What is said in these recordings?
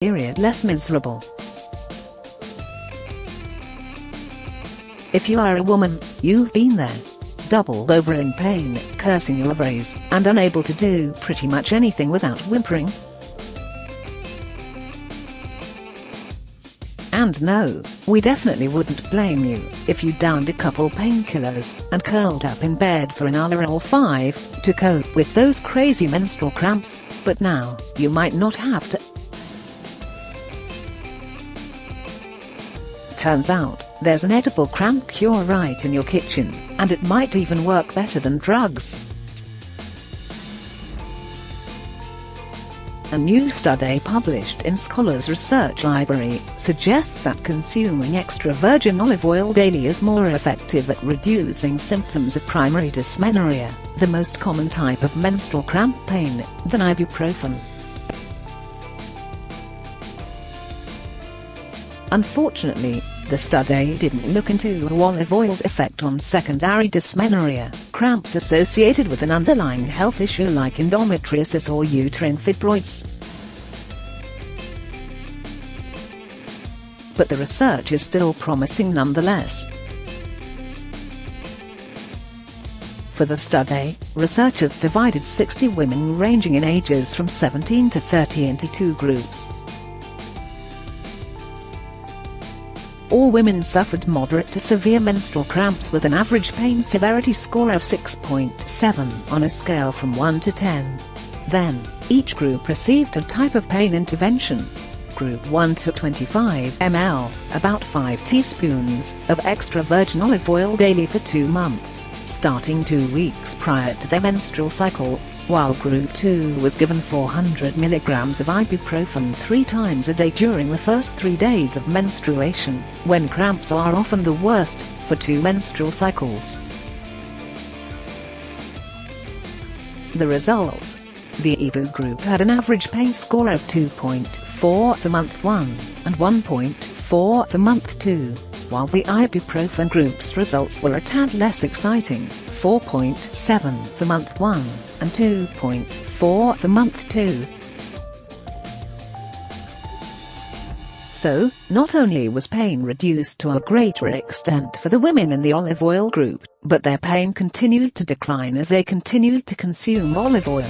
period less miserable. If you are a woman, you've been there. Doubled over in pain, cursing your ovaries, and unable to do pretty much anything without whimpering. And no, we definitely wouldn't blame you if you downed a couple painkillers and curled up in bed for an hour or 5 to cope with those crazy menstrual cramps, but now, you might not have to. Turns out, there's an edible cramp cure right in your kitchen, and it might even work better than drugs. A new study published in Scholars Research Library suggests that consuming extra virgin olive oil daily is more effective at reducing symptoms of primary dysmenorrhea, the most common type of menstrual cramp pain, than ibuprofen. Unfortunately, the study didn't look into olive oil's effect on secondary dysmenorrhea, cramps associated with an underlying health issue like endometriosis or uterine fibroids. But the research is still promising nonetheless. For the study, researchers divided 60 women ranging in ages from 17 to 30 into 2 groups. All women suffered moderate to severe menstrual cramps with an average pain severity score of 6.7 on a scale from 1 to 10. Then, each group received a type of pain intervention. Group 1 took 25 ml, about 5 teaspoons, of extra virgin olive oil daily for 2 months, starting 2 weeks prior to their menstrual cycle, while Group 2 was given 400 milligrams of ibuprofen 3 times a day during the first 3 days of menstruation, when cramps are often the worst, for 2 menstrual cycles. The results. The IBU group had an average pain score of 2.4 for month 1, and 1.4 for month 2, while the ibuprofen group's results were a tad less exciting, 4.7 for month 1, and 2.4 for month 2. So, not only was pain reduced to a greater extent for the women in the olive oil group, but their pain continued to decline as they continued to consume olive oil.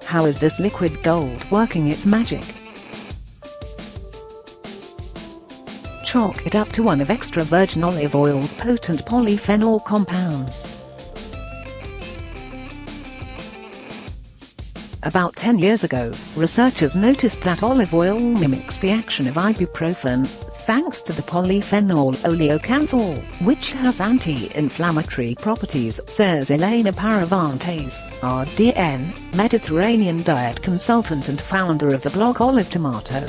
How is this liquid gold working its magic? Chalk it up to one of extra virgin olive oil's potent polyphenol compounds. About 10 years ago, researchers noticed that olive oil mimics the action of ibuprofen, thanks to the polyphenol oleocanthal, which has anti-inflammatory properties, says Elena Paravantes, RDN, Mediterranean diet consultant and founder of the blog Olive Tomato.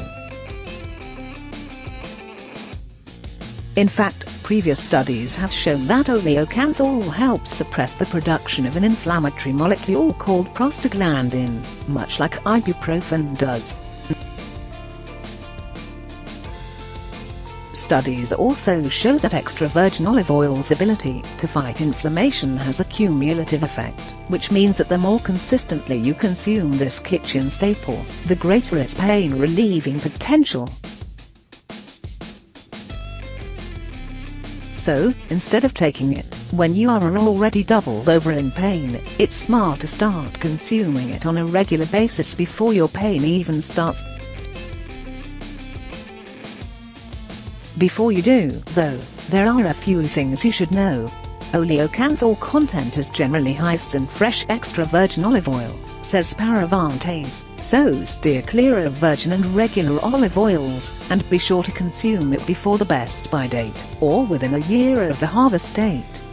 In fact, previous studies have shown that oleocanthal helps suppress the production of an inflammatory molecule called prostaglandin, much like ibuprofen does. Studies also show that extra virgin olive oil's ability to fight inflammation has a cumulative effect, which means that the more consistently you consume this kitchen staple, the greater its pain-relieving potential. So, instead of taking it when you are already doubled over in pain, it's smart to start consuming it on a regular basis before your pain even starts. Before you do, though, there are a few things you should know. Oleocanthal content is generally highest in fresh extra virgin olive oil, says Paravantes, so steer clear of virgin and regular olive oils, and be sure to consume it before the best by date, or within a year of the harvest date.